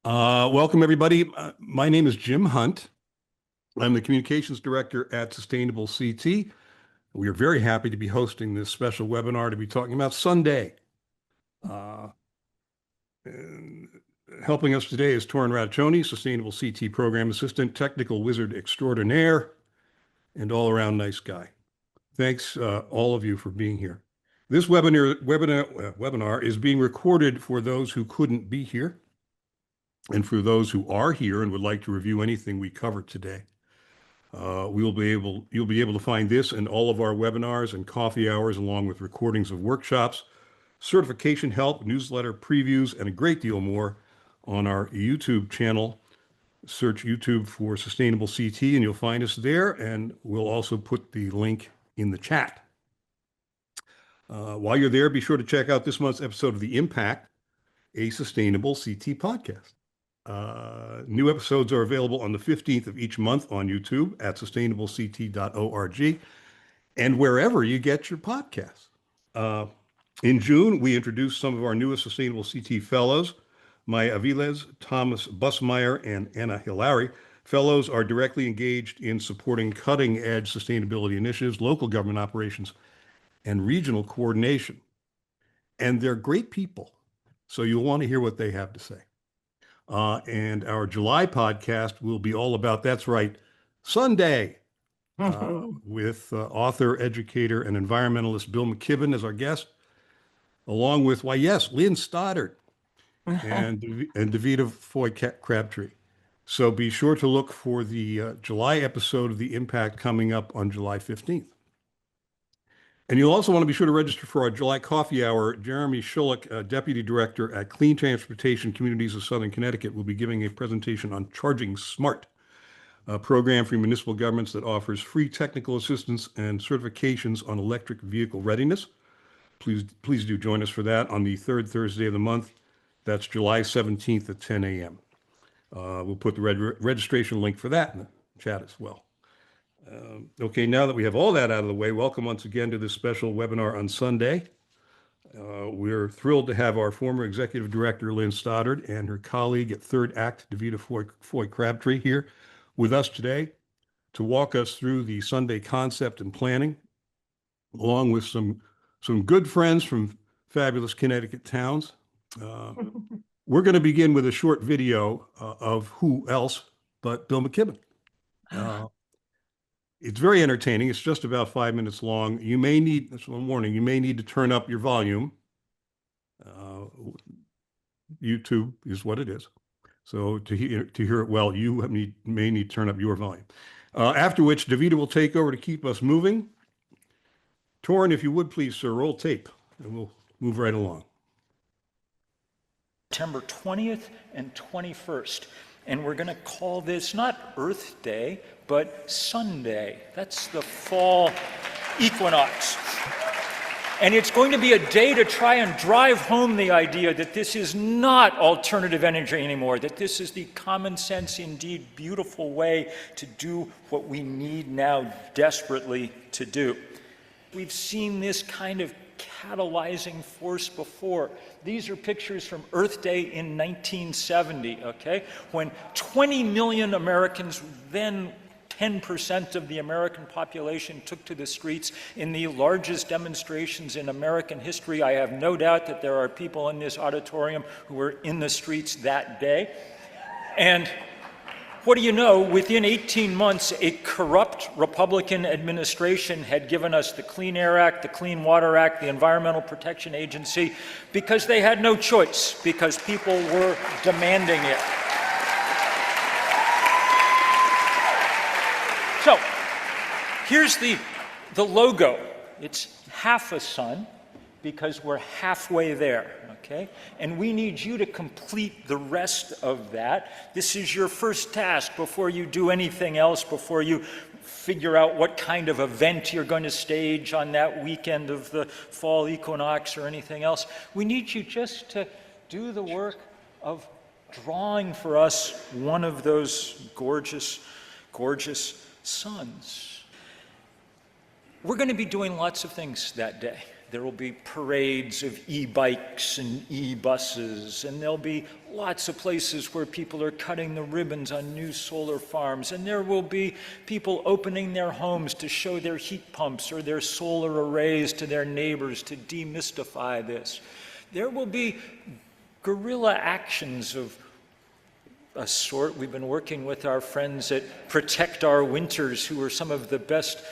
Welcome, everybody. My name is Jim Hunt. I'm the Communications Director at Sustainable CT. We are very happy to be hosting this special webinar to be talking about Sunday. And helping us today is Torin Radiccioni, Sustainable CT Program Assistant, Technical Wizard Extraordinaire, and all-around nice guy. Thanks, all of you, for being here. This webinar is being recorded for those who couldn't be here, and for those who are here and would like to review anything we covered today. You'll be able to find this and all of our webinars and coffee hours, along with recordings of workshops, certification help, newsletter previews, and a great deal more on our YouTube channel. Search YouTube for Sustainable CT and you'll find us there, and we'll also put the link in the chat. While you're there, be sure to check out this month's episode of The Impact, a Sustainable CT podcast. New episodes are available on the 15th of each month on YouTube at sustainablect.org and wherever you get your podcasts. In June, we introduced some of our newest Sustainable CT fellows, Maya Aviles, Thomas Busmeyer, and Anna Hilary. Fellows are directly engaged in supporting cutting-edge sustainability initiatives, local government operations, and regional coordination. And they're great people, so you'll want to hear what they have to say. And our July podcast will be all about, that's right, Sunday, with author, educator, and environmentalist Bill McKibben as our guest, along with, why yes, Lynn Stoddard and Davida Foy-Crabtree. So be sure to look for the July episode of The Impact coming up on July 15th. And you'll also want to be sure to register for our July coffee hour. Jeremy Schulich, Deputy Director at Clean Transportation Communities of Southern Connecticut, will be giving a presentation on Charging Smart, a program for municipal governments that offers free technical assistance and certifications on electric vehicle readiness. Please do join us for that on the third Thursday of the month. That's July 17th at 10 a.m. We'll put the registration link for that in the chat as well. Okay, now that we have all that out of the way, welcome once again to this special webinar on Sunday. We're thrilled to have our former Executive Director, Lynn Stoddard, and her colleague at Third Act, Davida Foy-Crabtree, here with us today to walk us through the Sunday concept and planning, along with some good friends from fabulous Connecticut towns. We're going to begin with a short video of who else but Bill McKibben. It's very entertaining. It's just about 5 minutes long. You may need, that's one warning, you may need to turn up your volume. YouTube is what it is. So to hear it well, you may need to turn up your volume. After which, Davida will take over to keep us moving. Torin, if you would please, sir, roll tape, and we'll move right along. September 20th and 21st. And we're going to call this not Earth Day, but Sunday. That's the fall equinox. And it's going to be a day to try and drive home the idea that this is not alternative energy anymore, that this is the common sense, indeed beautiful way to do what we need now desperately to do. We've seen this kind of catalyzing force before. These are pictures from Earth Day in 1970, okay? When 20 million Americans, then 10% of the American population, took to the streets in the largest demonstrations in American history. I have no doubt that there are people in this auditorium who were in the streets that day. And what do you know, within 18 months, a corrupt Republican administration had given us the Clean Air Act, the Clean Water Act, the Environmental Protection Agency, because they had no choice, because people were demanding it. So, here's the logo. It's half a sun, because we're halfway there, okay? And we need you to complete the rest of that. This is your first task before you do anything else, before you figure out what kind of event you're going to stage on that weekend of the fall equinox or anything else. We need you just to do the work of drawing for us one of those gorgeous, gorgeous suns. We're going to be doing lots of things that day. There will be parades of e-bikes and e-buses, and there'll be lots of places where people are cutting the ribbons on new solar farms, and there will be people opening their homes to show their heat pumps or their solar arrays to their neighbors to demystify this. There will be guerrilla actions of a sort. We've been working with our friends at Protect Our Winters, who are some of the best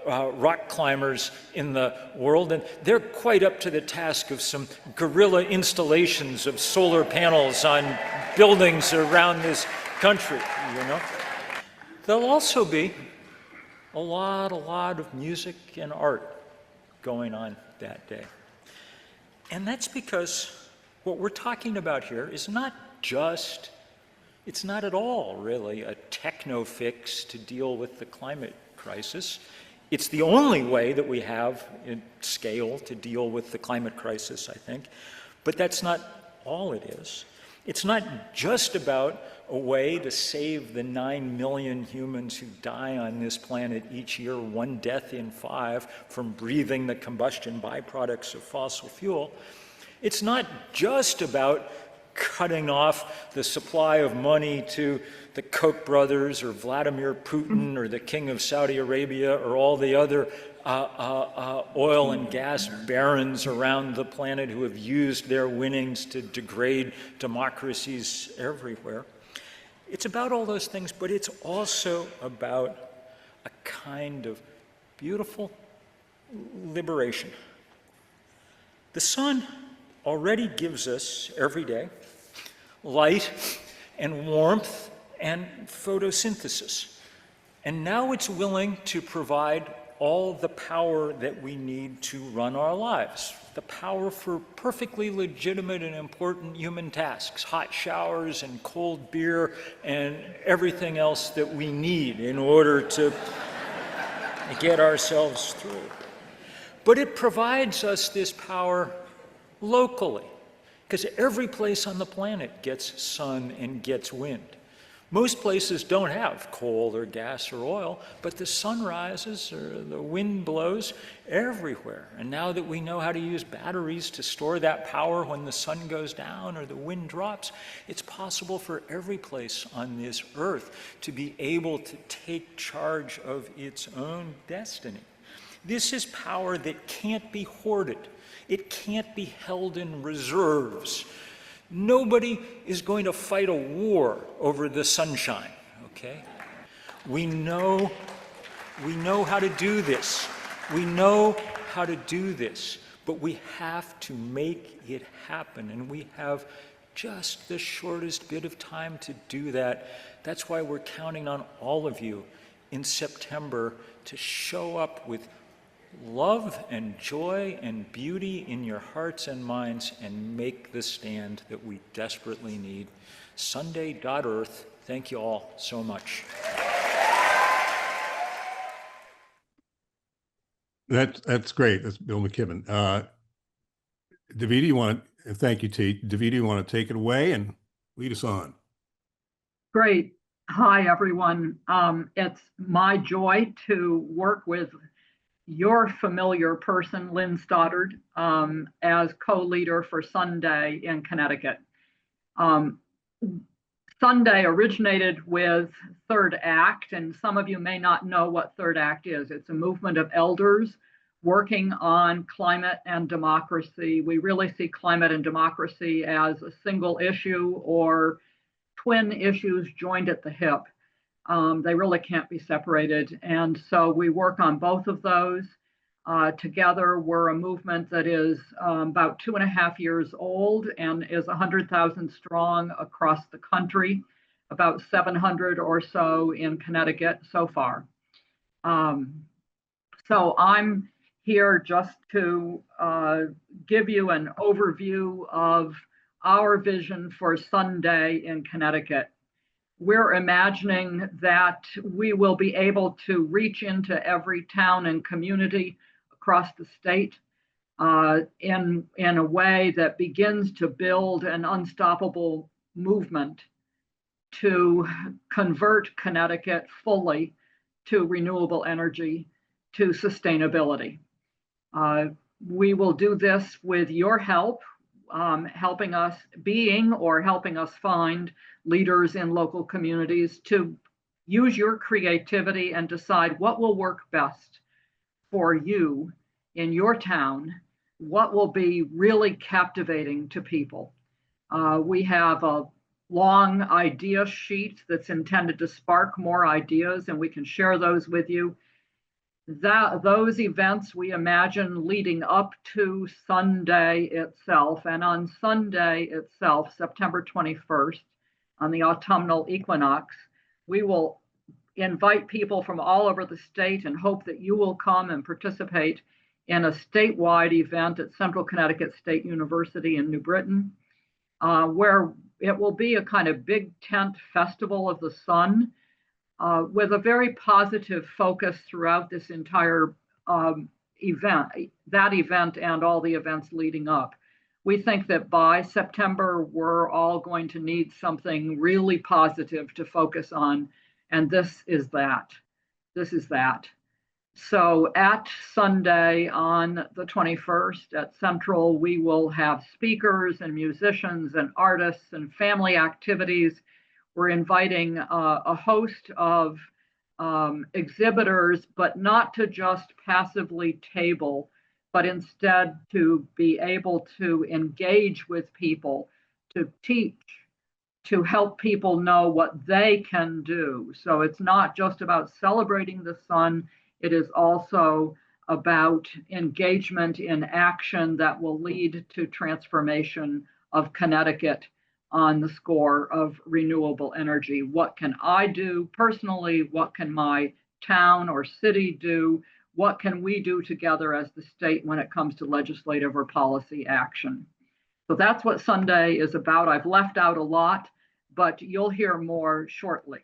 rock climbers in the world, and they're quite up to the task of some guerrilla installations of solar panels on buildings around this country, you know. There'll also be a lot of music and art going on that day. And that's because what we're talking about here is not just, it's not at all really a techno fix to deal with the climate crisis. It's the only way that we have in scale to deal with the climate crisis, I think. But that's not all it is. It's not just about a way to save the 9 million humans who die on this planet each year, 1 death in 5, from breathing the combustion byproducts of fossil fuel. It's not just about cutting off the supply of money to the Koch brothers or Vladimir Putin or the King of Saudi Arabia or all the other oil and gas barons around the planet who have used their winnings to degrade democracies everywhere. It's about all those things, but it's also about a kind of beautiful liberation. The sun already gives us every day light and warmth and photosynthesis. And now it's willing to provide all the power that we need to run our lives. The power for perfectly legitimate and important human tasks, hot showers and cold beer and everything else that we need in order to get ourselves through. But it provides us this power locally, because every place on the planet gets sun and gets wind. Most places don't have coal or gas or oil, but the sun rises or the wind blows everywhere. And now that we know how to use batteries to store that power when the sun goes down or the wind drops, it's possible for every place on this earth to be able to take charge of its own destiny. This is power that can't be hoarded. It can't be held in reserves. Nobody is going to fight a war over the sunshine, okay? We know how to do this. We know how to do this, but we have to make it happen, and we have just the shortest bit of time to do that. That's why we're counting on all of you in September to show up with love and joy and beauty in your hearts and minds and make the stand that we desperately need. Sunday.earth. Thank you all so much. That's great. That's Bill McKibben. Davida, you want to, thank you, T. Davida, you want to take it away and lead us on? Great. Hi, everyone. It's my joy to work with your familiar person, Lynn Stoddard, as co-leader for Sunday in Connecticut. Sunday originated with Third Act, and some of you may not know what Third Act is. It's a movement of elders working on climate and democracy. We really see climate and democracy as a single issue or twin issues joined at the hip. They really can't be separated. And so we work on both of those. Together, we're a movement that is about 2.5 years old and is 100,000 strong across the country, about 700 or so in Connecticut so far. So I'm here just to give you an overview of our vision for Sunday in Connecticut. We're imagining that we will be able to reach into every town and community across the state in a way that begins to build an unstoppable movement to convert Connecticut fully to renewable energy, to sustainability. We will do this with your help, helping us find leaders in local communities to use your creativity and decide what will work best for you in your town, what will be really captivating to people. We have a long idea sheet that's intended to spark more ideas, and we can share those with you. Those events we imagine leading up to Sunday itself, and on Sunday itself, September 21st, on the autumnal equinox, we will invite people from all over the state and hope that you will come and participate in a statewide event at Central Connecticut State University in New Britain, where it will be a kind of big tent festival of the sun, with a very positive focus throughout this entire event, that event and all the events leading up. We think that by September, we're all going to need something really positive to focus on, and this is that. This is that. So at Sunday on the 21st at Central, we will have speakers and musicians and artists and family activities. We're inviting a host of exhibitors, but not to just passively table, but instead to be able to engage with people, to teach, to help people know what they can do. So it's not just about celebrating the sun, it is also about engagement in action that will lead to transformation of Connecticut on the score of renewable energy. What can I do personally? What can my town or city do? What can we do together as the state when it comes to legislative or policy action? So that's what Sunday is about. I've left out a lot, but you'll hear more shortly.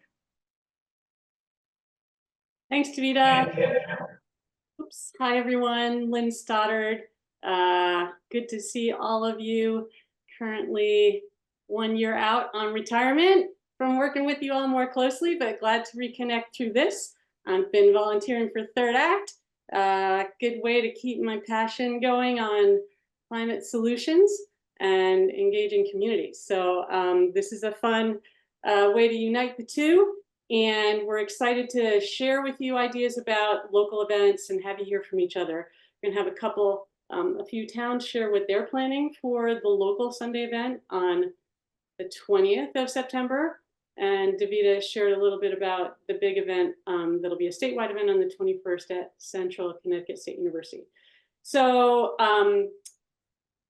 Thanks, Davida. Oops. Hi, everyone. Lynn Stoddard. Good to see all of you. Currently 1 year out on retirement from working with you all more closely, but glad to reconnect through this. I've been volunteering for Third Act. Good way to keep my passion going on climate solutions and engaging communities. So this is a fun way to unite the two. And we're excited to share with you ideas about local events and have you hear from each other. We're gonna have a few towns share what they're planning for the local Sunday event on the 20th of September. And Davida shared a little bit about the big event that'll be a statewide event on the 21st at Central Connecticut State University. So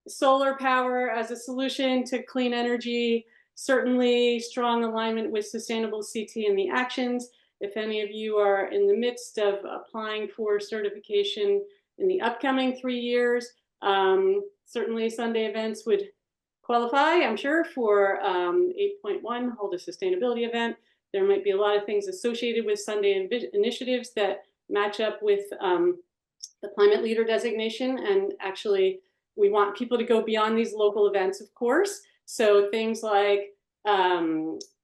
solar power as a solution to clean energy, certainly strong alignment with sustainable CT and the actions. If any of you are in the midst of applying for certification in the upcoming 3 years, certainly Sunday events would qualify, I'm sure, for 8.1, hold a sustainability event. There might be a lot of things associated with Sunday initiatives that match up with the climate leader designation. And actually, we want people to go beyond these local events, of course. So things like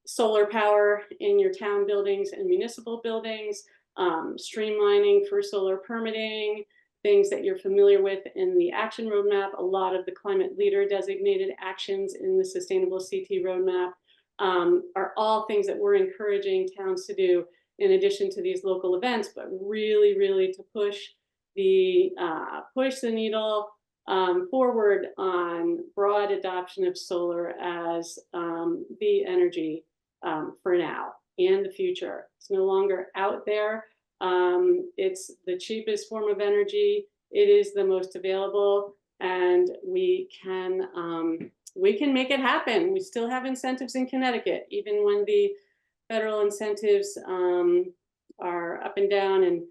solar power in your town buildings and municipal buildings, streamlining for solar permitting, things that you're familiar with in the action roadmap, a lot of the climate leader designated actions in the sustainable CT roadmap are all things that we're encouraging towns to do in addition to these local events, but really, really to push the needle forward on broad adoption of solar as the energy for now and the future. It's no longer out there. It's the cheapest form of energy. It is the most available, and we can make it happen. We still have incentives in Connecticut, even when the federal incentives are up and down and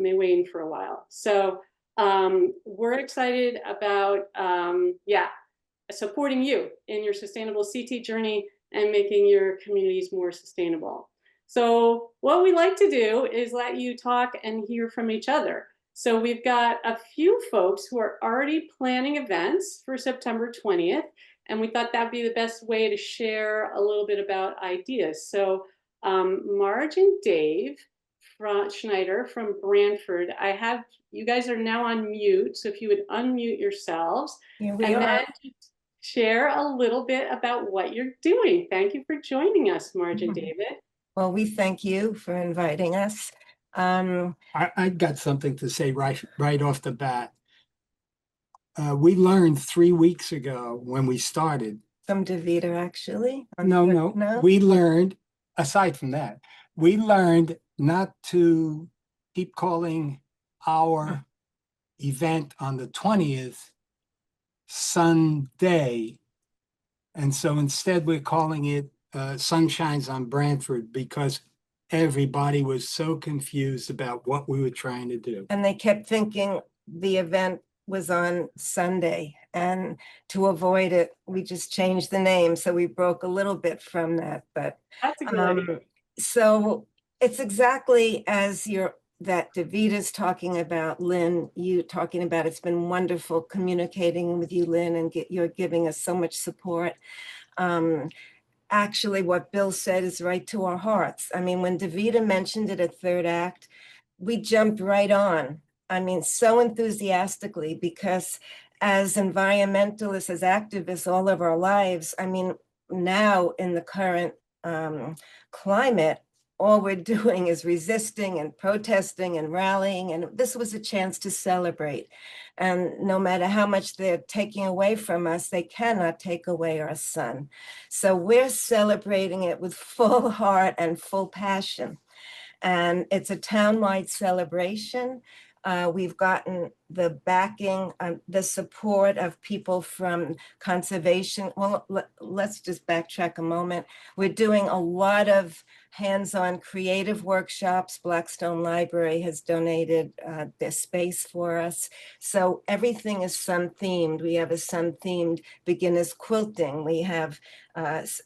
may wane for a while. So we're excited about supporting you in your sustainable CT journey and making your communities more sustainable. So what we like to do is let you talk and hear from each other. So we've got a few folks who are already planning events for September 20th, and we thought that'd be the best way to share a little bit about ideas. So Marge and Dave Schneider from Brantford. You guys are now on mute, so if you would unmute yourselves Here we and are. then share a little bit about what you're doing. Thank you for joining us, Marge and David. Well, we thank you for inviting us. I got something to say right off the bat. We learned 3 weeks ago when we started. From DeVita, actually. No, we learned, aside from that, we learned not to keep calling our event on the 20th Sunday. And so instead we're calling it Sunshines on Brantford because everybody was so confused about what we were trying to do. And they kept thinking the event was on Sunday. And to avoid it, we just changed the name. So we broke a little bit from that. But That's a good idea. so it's exactly as that DeVita's talking about, Lynn, you talking about. It's been wonderful communicating with you, Lynn, and you're giving us so much support. Actually, what Bill said is right to our hearts. I mean, when DeVita mentioned it at Third Act, we jumped right on. I mean, so enthusiastically, because as environmentalists, as activists all of our lives, I mean, now in the current climate, all we're doing is resisting and protesting and rallying. And this was a chance to celebrate. And no matter how much they're taking away from us, they cannot take away our sun. So we're celebrating it with full heart and full passion. And it's a townwide celebration. We've gotten the backing, the support of people from conservation. Well, let's just backtrack a moment. We're doing a lot of hands-on creative workshops. Blackstone Library has donated their space for us. So everything is sun-themed. We have a sun-themed beginners quilting. We have,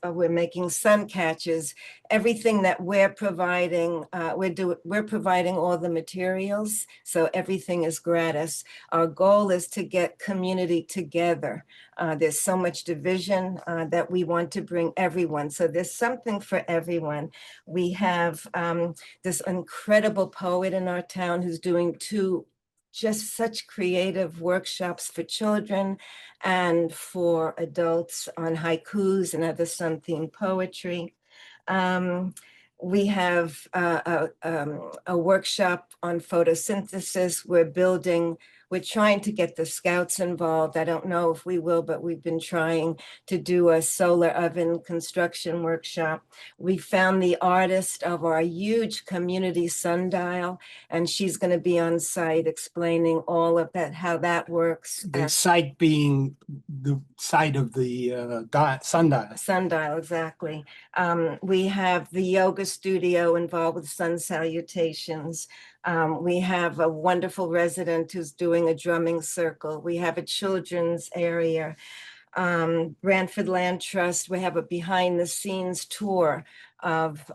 we're making sun catchers. Everything that we're providing, we're providing all the materials. So everything is gratis. Our goal is to get community together. There's so much division that we want to bring everyone. So there's something for everyone. We have this incredible poet in our town who's doing just such creative workshops for children and for adults on haikus and other sun-themed poetry. We have a workshop on photosynthesis. We're trying to get the scouts involved. I don't know if we will, but we've been trying to do a solar oven construction workshop. We found the artist of our huge community sundial, and she's going to be on site explaining all of that, how that works. The site being the site of the sundial. Sundial, exactly. We have the yoga studio involved with sun salutations. We have a wonderful resident who's doing a drumming circle. We have a children's area. Brantford Land Trust, we have a behind the scenes tour of,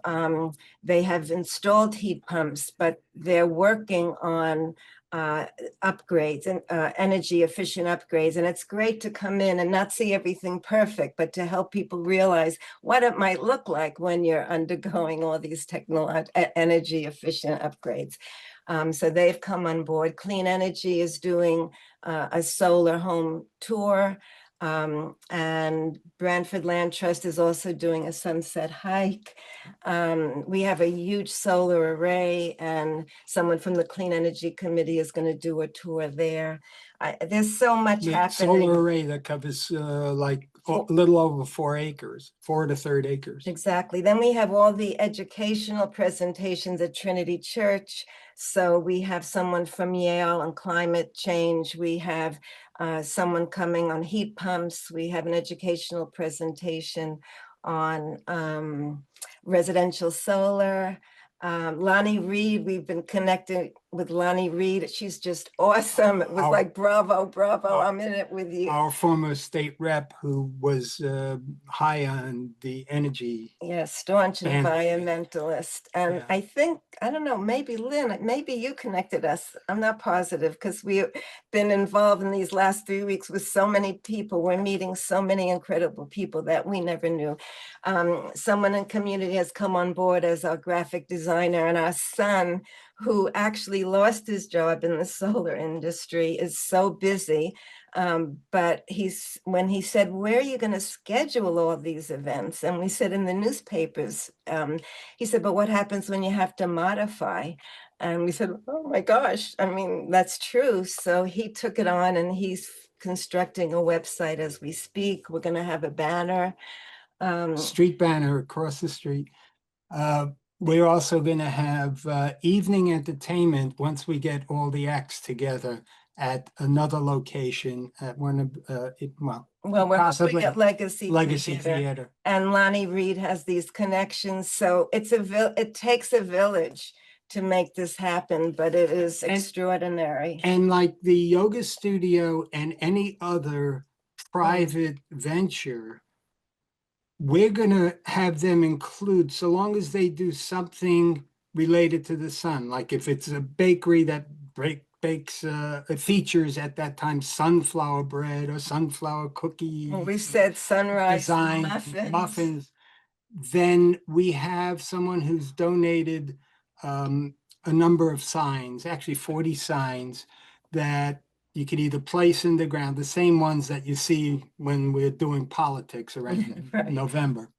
they have installed heat pumps, but they're working on upgrades and energy efficient upgrades. And it's great to come in and not see everything perfect, but to help people realize what it might look like when you're undergoing all these energy efficient upgrades. So they've come on board. Clean Energy is doing a solar home tour. And Brantford Land Trust is also doing a sunset hike. We have a huge solar array, and someone from the Clean Energy Committee is going to do a tour there. There's so much happening. Solar array that covers like a little over 4 acres, 4 1/3 acres. Exactly. Then we have all the educational presentations at Trinity Church. So we have someone from Yale on climate change. We have someone coming on heat pumps. We have an educational presentation on residential solar. Lonnie Reed, we've been connecting with Lonnie Reed. She's just awesome. It was Our- like, bravo, bravo, our- I'm in it with you. Our former state rep who was high on the energy. Yeah, staunch And- environmentalist. And Yeah. I think, I don't know, maybe Lynn, maybe you connected us. I'm not positive because we've been involved in these last 3 weeks with so many people. We're meeting so many incredible people that we never knew. Someone in community has come on board as our graphic designer, and our son, who actually lost his job in the solar industry, is so busy. But when he said, where are you going to schedule all these events? And we said in the newspapers. He said, but what happens when you have to modify? And we said, oh my gosh, I mean, that's true. So he took it on and he's constructing a website as we speak. We're going to have a banner. Street banner across the street. We're also going to have evening entertainment once we get all the acts together at another location at one of, well, Well, we're hoping possibly at Legacy Legacy Theater. Theater. And Lonnie Reed has these connections. So it takes a village to make this happen, but it is extraordinary. And like the yoga studio and any other private venture, we're going to have them include, so long as they do something related to the sun, like if it's a bakery that bakes, features at that time sunflower bread or sunflower cookie. Well, we said sunrise design muffins. Then we have someone who's donated a number of signs, actually 40 signs, that you could either place in the ground, the same ones that you see when we're doing politics around Right. November,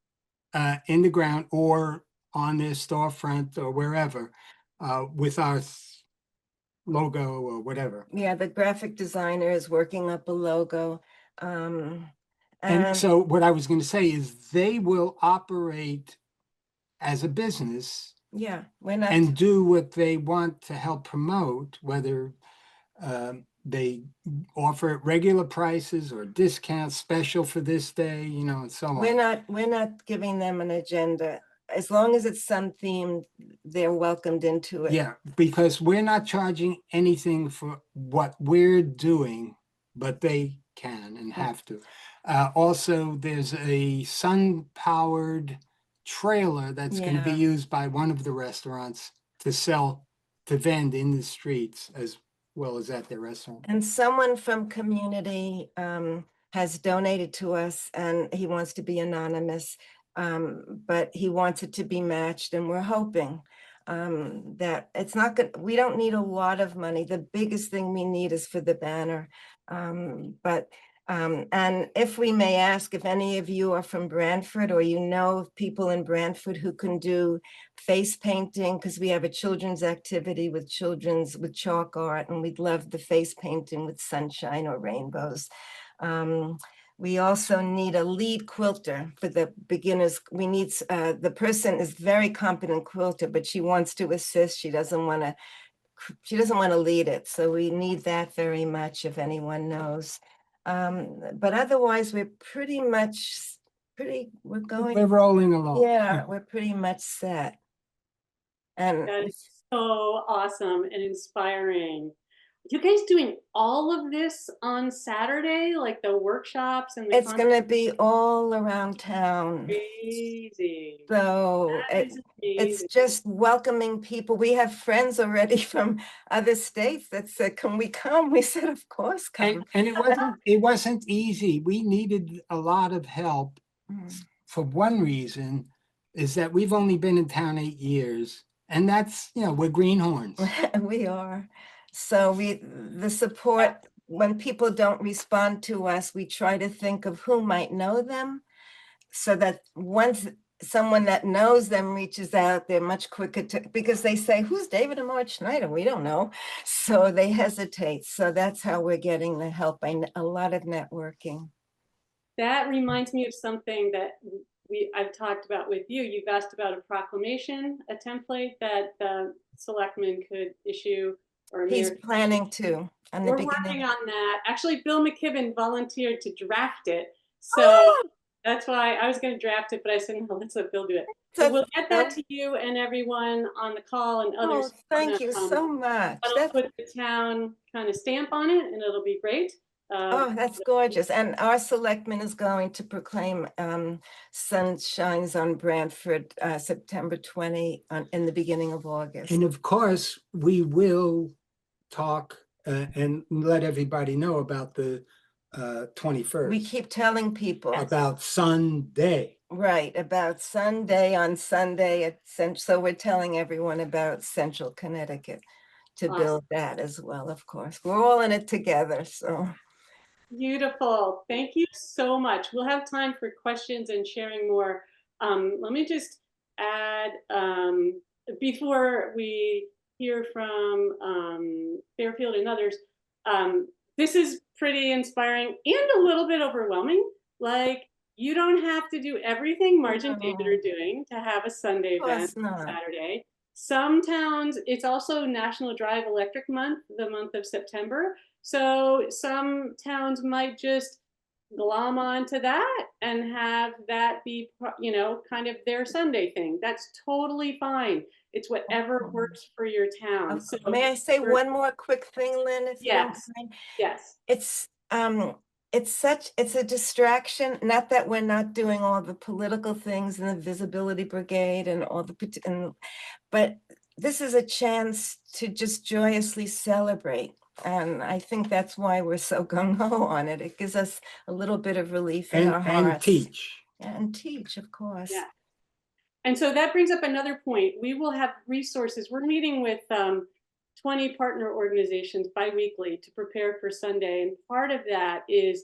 in the ground or on their storefront or wherever, with our logo or whatever. Yeah, the graphic designer is working up a logo. And so what I was going to say is they will operate as a business yeah, we're not. and do what they want to help promote, whether they offer at regular prices or discounts, special for this day, and so on. We're not giving them an agenda. As long as it's sun themed, they're welcomed into it. Yeah, because we're not charging anything for what we're doing, but they can and have to. Also, there's a sun-powered trailer that's going to be Yeah. used by one of the restaurants to vend in the streets as well as at their restaurant. And someone from community has donated to us, and he wants to be anonymous, but he wants it to be matched, and we're hoping that it's not good. We don't need a lot of money. The biggest thing we need is for the banner. And if we may ask, if any of you are from Brantford or you know of people in Brantford who can do face painting, because we have a children's activity with chalk art, and we'd love the face painting with sunshine or rainbows. We also need a lead quilter for the beginners. We need, the person is very competent quilter, but she wants to assist. She doesn't want to lead it. So we need that very much if anyone knows. But otherwise, we're We're rolling along. yeah, we're pretty much set. And That is so awesome and inspiring. You guys doing all of this on Saturday, like the workshops and the it's going to be all around town. crazy. So That is it's amazing. just welcoming people. We have friends already from other states that said, can we come? We said, of course, come. And it wasn't easy. We needed a lot of help. For one reason is that we've only been in town 8 years, and that's, we're greenhorns. We are. So the support, when people don't respond to us, we try to think of who might know them, so that once someone that knows them reaches out, they're much quicker because they say, who's David and Maud Schneider? We don't know. So they hesitate. So that's how we're getting the help, by a lot of networking. That reminds me of something that I've talked about with you. You've asked about a proclamation, a template that the selectman could issue. Or he's planning to. We're working on that. Actually, Bill McKibben volunteered to draft it. So That's why I was going to draft it, but I said, no, let's let Bill do it. So That's we'll get that good. to you and everyone on the call and Oh, others. thank you so much. I'll That's, put the town kind of stamp on it and it'll be great. oh, that's gorgeous. And our selectman is going to proclaim sun shines on Branford September 20 in the beginning of August. And of course, we will talk and let everybody know about the 21st. We keep telling people. About Sunday. Right, about Sunday on Sunday at so we're telling everyone about Central Connecticut to Awesome. build that as well, of course. We're all in it together, so. Beautiful. Thank you so much. We'll have time for questions and sharing more. Let me just add, before we hear from Fairfield and others, this is pretty inspiring and a little bit overwhelming. Like, you don't have to do everything Marge and David are doing to have a Sunday event Saturday. Some towns, it's also National Drive Electric Month, the month of September. So some towns might just glom onto that and have that be, you know, kind of their Sunday thing. That's totally fine. It's whatever works for your town. So may I say one more quick thing, Lynn, if you don't mind? Yes. It's a distraction, not that we're not doing all the political things and the visibility brigade and all the, but this is a chance to just joyously celebrate. And I think that's why we're so gung-ho on it. It gives us a little bit of relief in our hearts. And teach. And teach, of course. Yeah. And so that brings up another point. We will have resources. We're meeting with 20 partner organizations bi-weekly to prepare for Sunday. And part of that is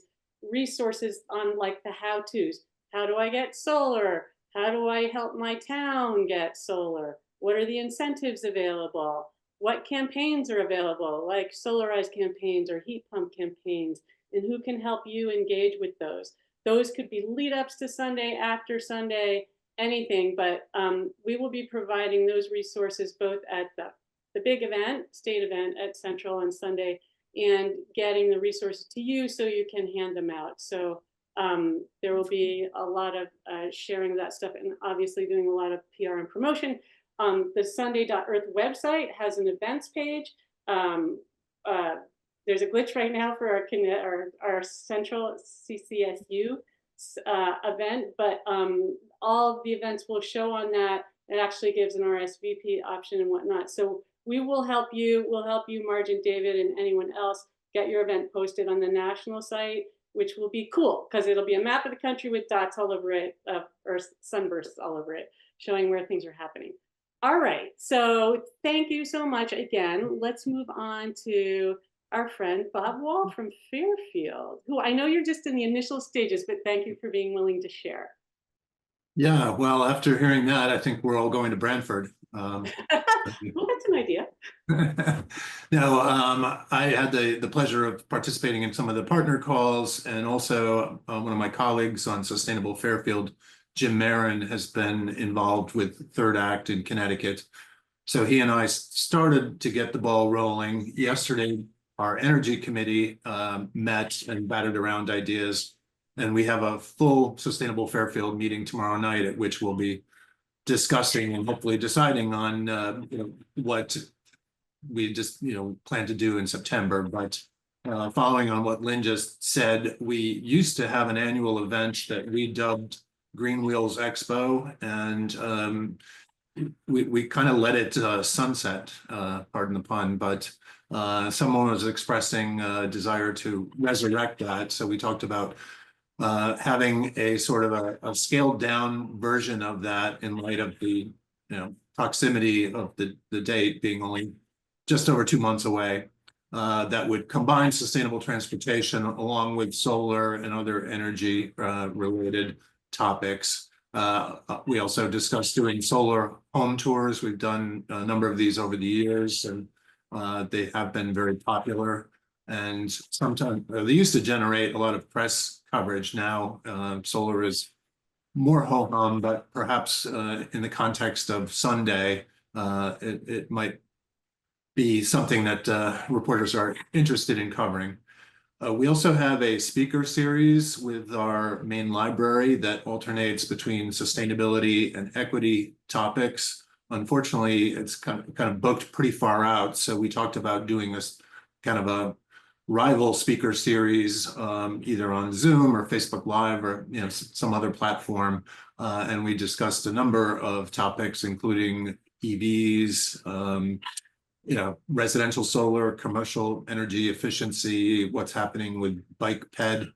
resources on like the how-tos. How do I get solar? How do I help my town get solar? What are the incentives available? What campaigns are available, like solarized campaigns or heat pump campaigns, and who can help you engage with those? Those could be lead ups to Sunday, after Sunday, anything, but we will be providing those resources both at the big event, state event at Central on Sunday, and getting the resources to you so you can hand them out. So there will be a lot of sharing of that stuff and obviously doing a lot of PR and promotion. The Sunday.Earth website has an events page. There's a glitch right now for our Central CCSU event, but all of the events will show on that. It actually gives an RSVP option and whatnot. So we will help you. We'll help you, Marge and David and anyone else, get your event posted on the national site, which will be cool because it'll be a map of the country with dots all over it, or sunbursts all over it, showing where things are happening. All right, so thank you so much again. Let's move on to our friend Bob Wall from Fairfield, who I know you're just in the initial stages, but thank you for being willing to share. Yeah, well, after hearing that, I think we're all going to Branford. Well, that's an idea. No, I had the pleasure of participating in some of the partner calls, and also one of my colleagues on Sustainable Fairfield, Jim Marin, has been involved with Third Act in Connecticut. So he and I started to get the ball rolling. Yesterday, our energy committee met and batted around ideas, and we have a full Sustainable Fairfield meeting tomorrow night at which we'll be discussing and hopefully deciding on what we just plan to do in September. But following on what Lynn just said, we used to have an annual event that we dubbed Green Wheels Expo, and we kind of let it sunset, pardon the pun, but someone was expressing a desire to resurrect that. So we talked about having a sort of a scaled down version of that in light of the proximity of the date being only just over 2 months away, that would combine sustainable transportation along with solar and other energy related topics. We also discussed doing solar home tours. We've done a number of these over the years, and they have been very popular. And sometimes they used to generate a lot of press coverage. Now solar is more ho-hum, but perhaps in the context of Sunday, it might be something that reporters are interested in covering. We also have a speaker series with our main library that alternates between sustainability and equity topics. Unfortunately, it's kind of booked pretty far out, so we talked about doing this kind of a rival speaker series, either on Zoom or Facebook Live or some other platform, and we discussed a number of topics, including EVs, residential solar, commercial energy efficiency, what's happening with bike ped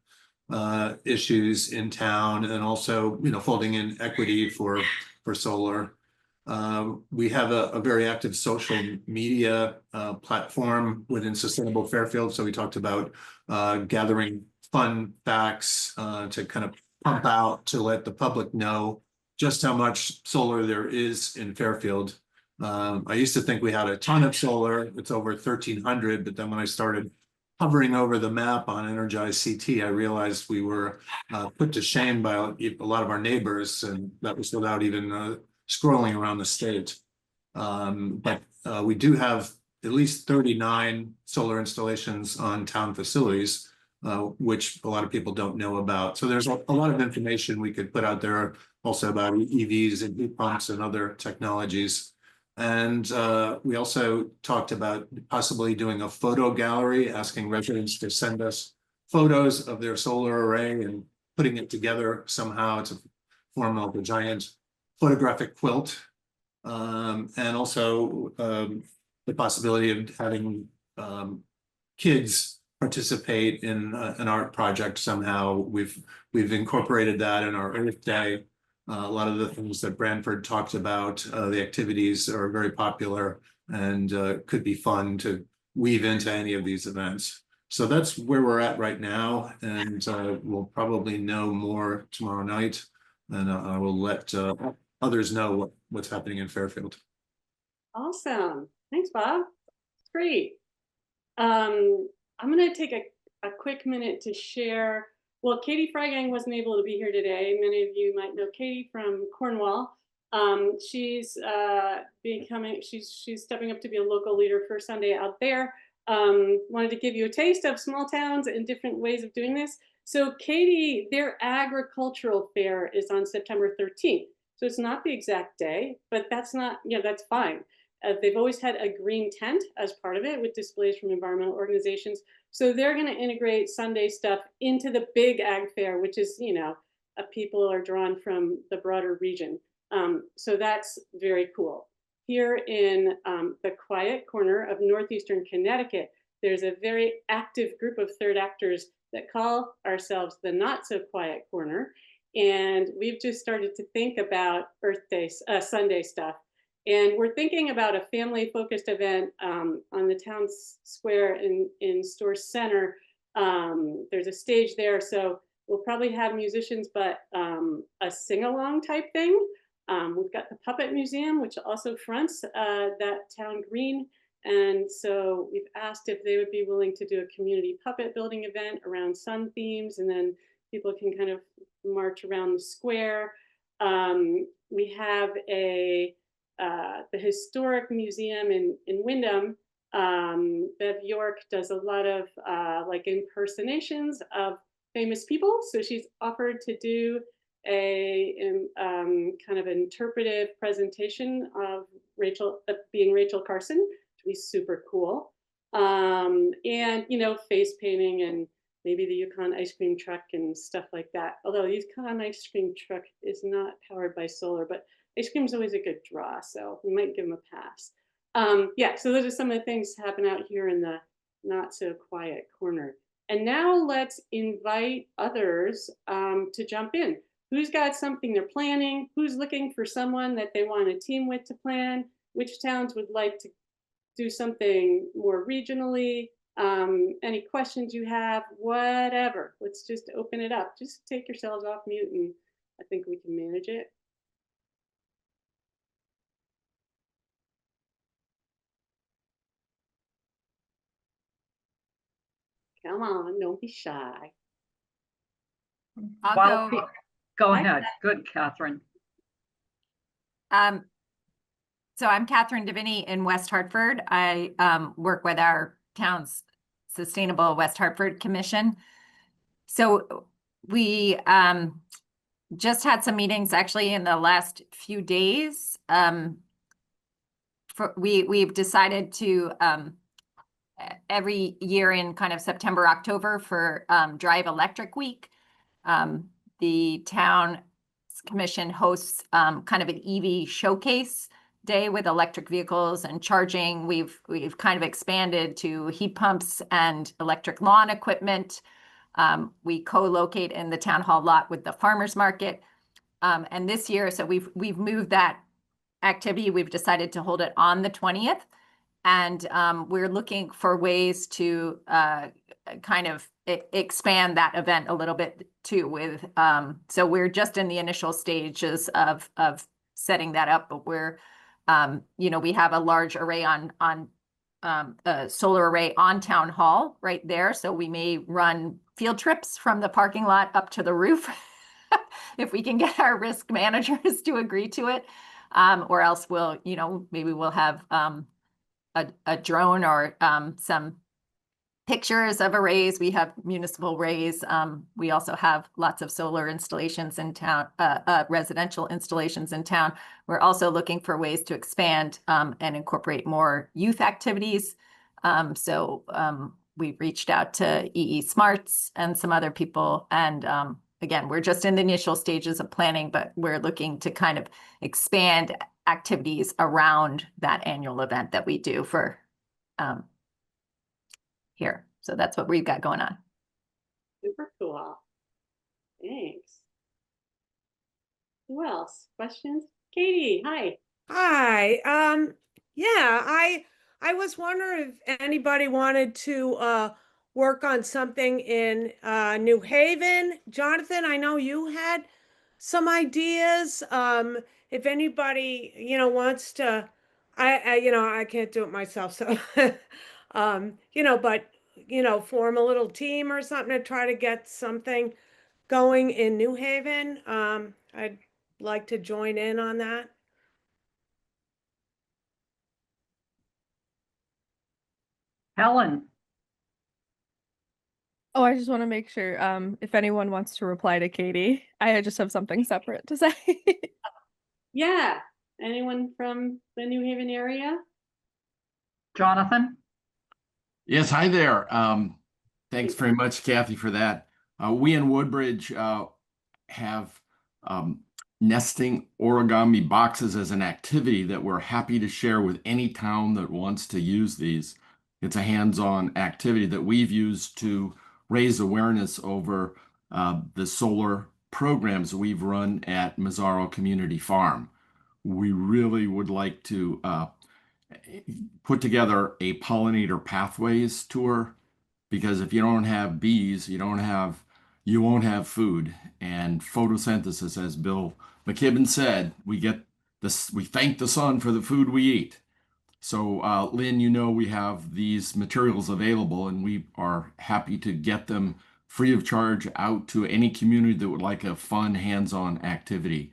issues in town, and also, folding in equity for solar. We have a very active social media platform within Sustainable Fairfield. So we talked about gathering fun facts to kind of pump out to let the public know just how much solar there is in Fairfield. I used to think we had a ton of solar. It's over 1,300, but then when I started hovering over the map on Energize CT, I realized we were put to shame by a lot of our neighbors, and that was without even scrolling around the state. But we do have at least 39 solar installations on town facilities, which a lot of people don't know about. So there's a lot of information we could put out there also about EVs and heat pumps and other technologies. And we also talked about possibly doing a photo gallery, asking residents to send us photos of their solar array and putting it together somehow to form like a giant photographic quilt. And also the possibility of having kids participate in an art project somehow. We've incorporated that in our Earth Day. A lot of the things that Branford talked about, the activities are very popular and could be fun to weave into any of these events. So that's where we're at right now, and we'll probably know more tomorrow night, and I will let others know what's happening in Fairfield. Awesome. Thanks, Bob. It's great. I'm going to take a quick minute to share. Well, Katie Freigang wasn't able to be here today. Many of you might know Katie from Cornwall. She's stepping up to be a local leader for Sunday out there. Wanted to give you a taste of small towns and different ways of doing this. So Katie, their agricultural fair is on September 13th. So it's not the exact day, but that's fine. They've always had a green tent as part of it with displays from environmental organizations. So they're going to integrate Sunday stuff into the big ag fair, which is, people are drawn from the broader region. So that's very cool. Here in the quiet corner of northeastern Connecticut, there's a very active group of third actors that call ourselves the Not So Quiet Corner. And we've just started to think about Earth Day, Sunday stuff. And we're thinking about a family-focused event on the town square in Store Center. There's a stage there, so we'll probably have musicians, but a sing-along type thing. We've got the Puppet Museum, which also fronts that town green. And so we've asked if they would be willing to do a community puppet building event around sun themes, and then people can kind of march around the square. We have the Historic Museum in Wyndham. Bev York does a lot of like impersonations of famous people. So she's offered to do a kind of interpretive presentation of being Rachel Carson, which would be super cool. And, face painting and maybe the Yukon ice cream truck and stuff like that. Although the Yukon ice cream truck is not powered by solar, but ice cream is always a good draw, so we might give them a pass. So those are some of the things that happen out here in the Not So Quiet Corner. And now let's invite others to jump in. Who's got something they're planning? Who's looking for someone that they want to team with to plan? Which towns would like to do something more regionally? Any questions you have, whatever. Let's just open it up. Just take yourselves off mute and I think we can manage it. Come on, don't be shy. I'll go. Go ahead. Good, Catherine. So I'm Catherine Deviney in West Hartford. I work with our town's Sustainable West Hartford Commission. So we just had some meetings actually in the last few days. We've decided to every year in kind of September, October for Drive Electric Week. The town commission hosts kind of an EV showcase day with electric vehicles and charging. We've kind of expanded to heat pumps and electric lawn equipment. We co-locate in the town hall lot with the farmers market. And this year, so we've moved that activity. We've decided to hold it on the 20th. And we're looking for ways to kind of expand that event a little bit too with, so we're just in the initial stages of setting that up, but we're, we have a large array on a solar array on town hall right there. So we may run field trips from the parking lot up to the roof if we can get our risk managers to agree to it. Or else we'll, maybe we'll have a drone or some pictures of arrays. We have municipal arrays. We also have lots of solar installations in town, residential installations in town. We're also looking for ways to expand and incorporate more youth activities. So we've reached out to EE Smarts and some other people. And again, we're just in the initial stages of planning, but we're looking to kind of expand activities around that annual event that we do for here. So that's what we've got going on. Super cool. Thanks. Who else? Questions? Katie, hi. Hi. Yeah, I was wondering if anybody wanted to work on something in New Haven. Jonathan, I know you had some ideas. If anybody, wants to, I can't do it myself, so but form a little team or something to try to get something going in New Haven. I'd like to join in on that. Helen, Oh, I just want to make sure if anyone wants to reply to Katie, I just have something separate to say. Yeah. Anyone from the New Haven area? Jonathan? Yes, hi there. Thanks very much, Kathy, for that. We in Woodbridge have nesting origami boxes as an activity that we're happy to share with any town that wants to use these. It's a hands-on activity that we've used to raise awareness over the solar programs we've run at Mazzaro Community Farm. We really would like to put together a pollinator pathways tour, because if you don't have bees, you won't have food. And photosynthesis, as Bill McKibben said, we thank the sun for the food we eat. So Lynn, we have these materials available, and we are happy to get them free of charge out to any community that would like a fun hands-on activity.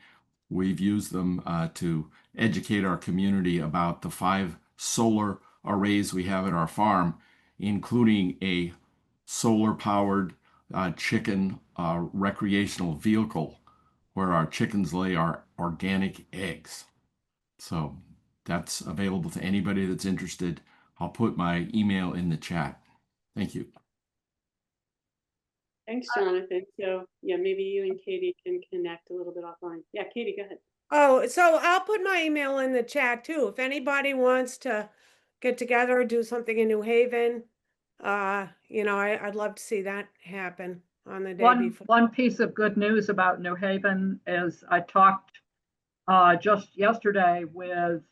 We've used them to educate our community about the 5 solar arrays we have at our farm, including a solar-powered chicken recreational vehicle where our chickens lay our organic eggs. So that's available to anybody that's interested. I'll put my email in the chat. Thank you. Thanks, Jonathan. So yeah, maybe you and Katie can connect a little bit offline. Yeah, Katie, go ahead. Oh, so I'll put my email in the chat too. If anybody wants to get together or do something in New Haven, I'd love to see that happen on the day before. One piece of good news about New Haven is I talked just yesterday with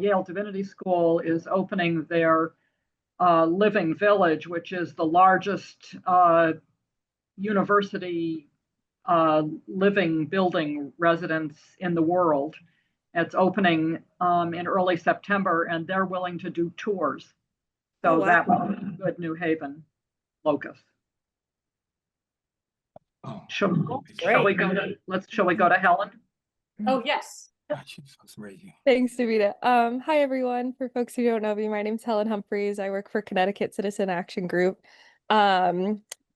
Yale Divinity School is opening their Living Village, which is the largest university living building residence in the world. It's opening in early September, and they're willing to do tours. So wow. That was a good New Haven locus. Oh, Shall we go to Helen? Oh, yes. She's raising. Thanks, Davida. Hi everyone. For folks who don't know me, my name's Helen Humphreys. I work for Connecticut Citizen Action Group.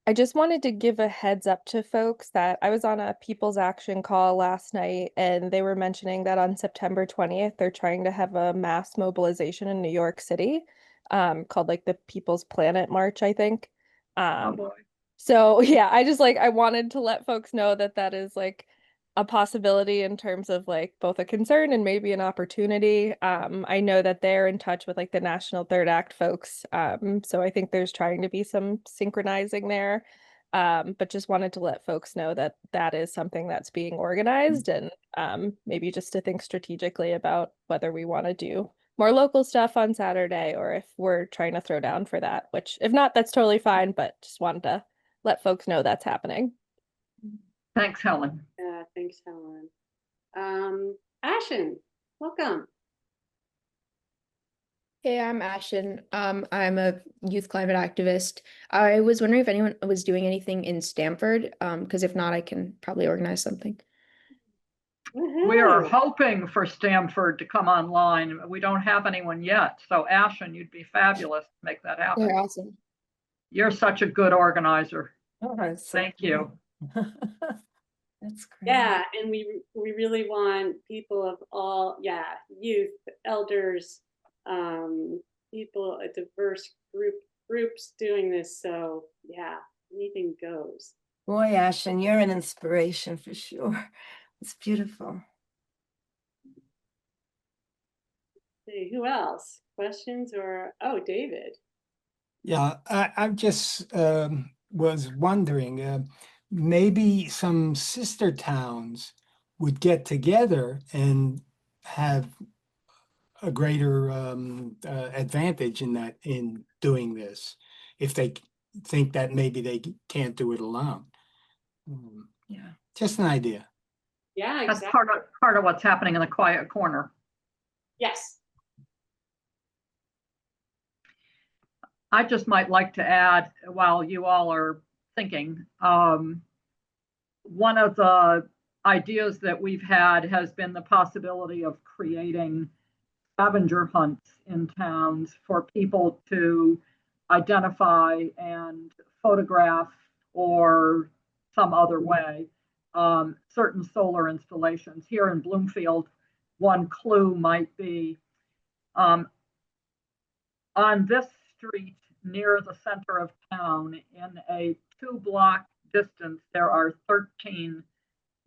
I just wanted to give a heads up to folks that I was on a People's Action call last night, and they were mentioning that on September 20th, they're trying to have a mass mobilization in New York City, called like the People's Planet March, I think. Oh boy. So yeah, I wanted to let folks know that that is like a possibility in terms of like both a concern and maybe an opportunity. I know that they're in touch with like the National Third Act folks. So I think there's trying to be some synchronizing there. But just wanted to let folks know that that is something that's being organized, and maybe just to think strategically about whether we want to do more local stuff on Saturday or if we're trying to throw down for that, which if not, that's totally fine, but just wanted to let folks know that's happening. Thanks, Helen. Yeah, thanks, Helen. Ashen, welcome. Hey, I'm Ashton. I'm a youth climate activist. I was wondering if anyone was doing anything in Stamford, because if not, I can probably organize something. We are Woohoo. hoping for Stamford to come online. We don't have anyone yet. So Ashen, you'd be fabulous to make that happen. They're awesome. You're such a good organizer. Oh, that's so Thank you. That's great. Yeah, and we really want people of all, youth, elders, people, a diverse groups doing this. So yeah, anything goes. Boy, Ashen, you're an inspiration for sure. It's beautiful. Hey, who else? Questions or, oh, David. Yeah, I just was wondering, maybe some sister towns would get together and have a greater advantage in doing this, if they think that maybe they can't do it alone. Yeah. Just an idea. Yeah, That's exactly. part of what's happening in the quiet corner. Yes. I just might like to add, while you all are thinking, one of the ideas that we've had has been the possibility of creating scavenger hunts in towns for people to identify and photograph or some other way certain solar installations. Here in Bloomfield, one clue might be on this street near the center of town, in a 2-block distance, there are 13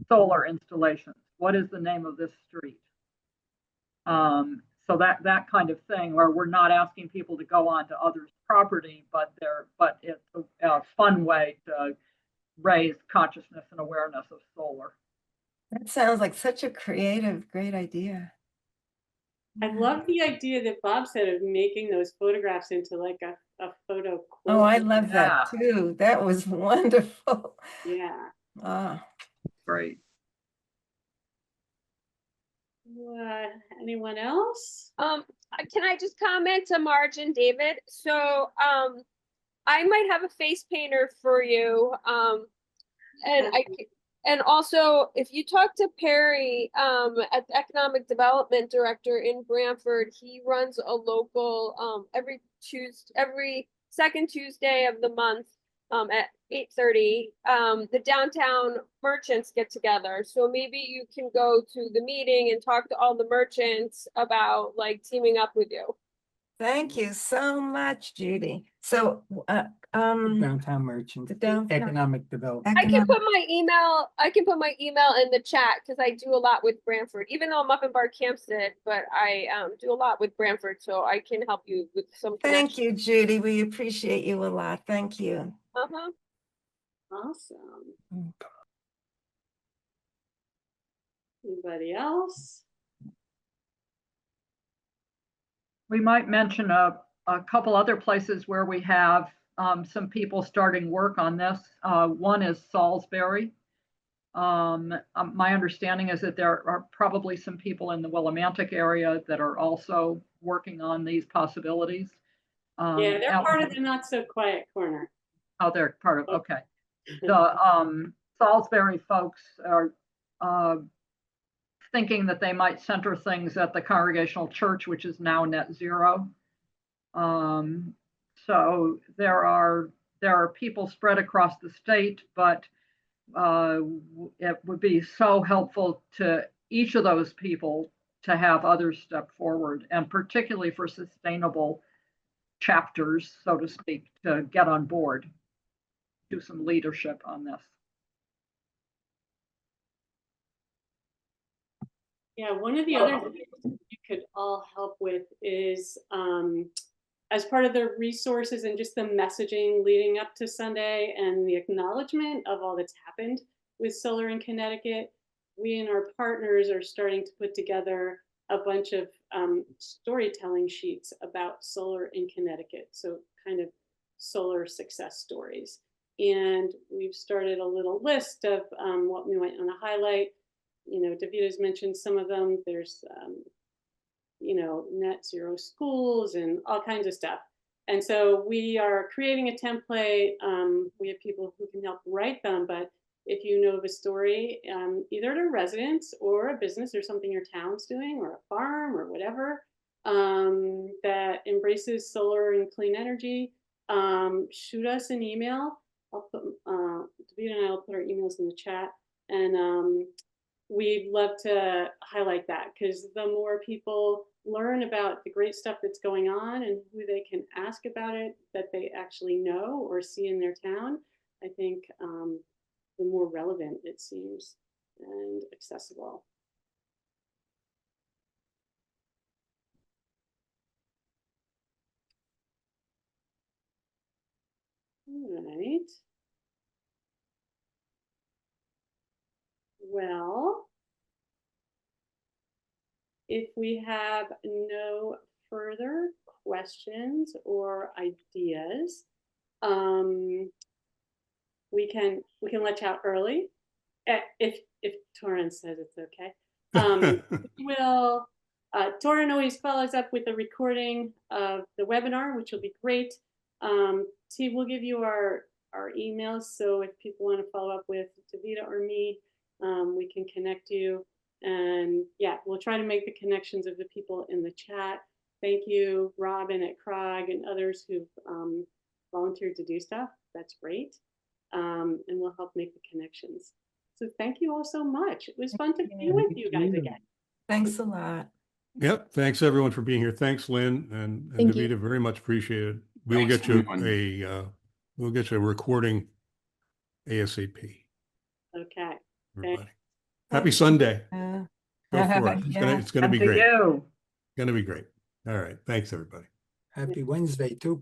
solar installations. What is the name of this street? So that kind of thing, where we're not asking people to go onto others' property, but it's a fun way to raise consciousness and awareness of solar. That sounds like such a creative, great idea. I love the idea that Bob said of making those photographs into like a photo quote. Oh, I love that too. That was wonderful. Yeah. Ah. Great. Anyone else? Can I just comment to Marge and David? So I might have a face painter for you. And also, if you talk to Perry at the Economic Development Director in Branford, he runs a local every second Tuesday of the month at 8:30. The downtown merchants get together, so maybe you can go to the meeting and talk to all the merchants about like teaming up with you. Thank you so much, Judy. So, Downtown merchant, the downtown economic development. I can put my email in the chat because I do a lot with Branford, even though I'm up in Barkhamsted, but I do a lot with Branford, so I can help you with some Thank connections. you, Judy. We appreciate you a lot. Thank you. Awesome. Anybody else? We might mention a couple other places where we have some people starting work on this. One is Salisbury. My understanding is that there are probably some people in the Willimantic area that are also working on these possibilities. Yeah, they're part of the not so quiet corner. Oh, they're part of, okay. The Salisbury folks are thinking that they might center things at the Congregational Church, which is now net zero. So there are people spread across the state, but it would be so helpful to each of those people to have others step forward, and particularly for sustainable chapters, so to speak, to get on board, do some leadership on this. Yeah, one of the other things you could all help with is as part of the resources and just the messaging leading up to Sunday and the acknowledgement of all that's happened with solar in Connecticut, we and our partners are starting to put together a bunch of storytelling sheets about solar in Connecticut. So kind of solar success stories. And we've started a little list of what we might want to highlight. You know, Davita's mentioned some of them. There's you know, net zero schools and all kinds of stuff. And so we are creating a template. We have people who can help write them, but if you know of a story, either to residents or a business or something your town's doing or a farm or whatever, that embraces solar and clean energy, shoot us an email. I'll put, Davita and I will put our emails in the chat, and we'd love to highlight that, because the more people learn about the great stuff that's going on and who they can ask about it that they actually know or see in their town, I think the more relevant it seems and accessible. All right. Well, if we have no further questions or ideas, we can let you out early, if Torrance says it's okay. We'll Torrin always follows up with a recording of the webinar, which will be great. T, we'll give you our emails, so if people want to follow up with Davita or me, we can connect you. And yeah, we'll try to make the connections of the people in the chat. Thank you, Robin at Krog and others who've volunteered to do stuff. That's great. And we'll help make the connections. So thank you all so much. It was fun to be with you guys again. Thanks a lot. Yep. Thanks everyone for being here. Thanks, Lynn and Thank Davita, you. very much appreciated. We'll Thanks, get you everyone. we'll get you a recording ASAP. Okay. Everybody. Happy Sunday. Go for it. Yeah. It's gonna be And to great. you. Gonna be great. All right. Thanks everybody. Happy Wednesday too.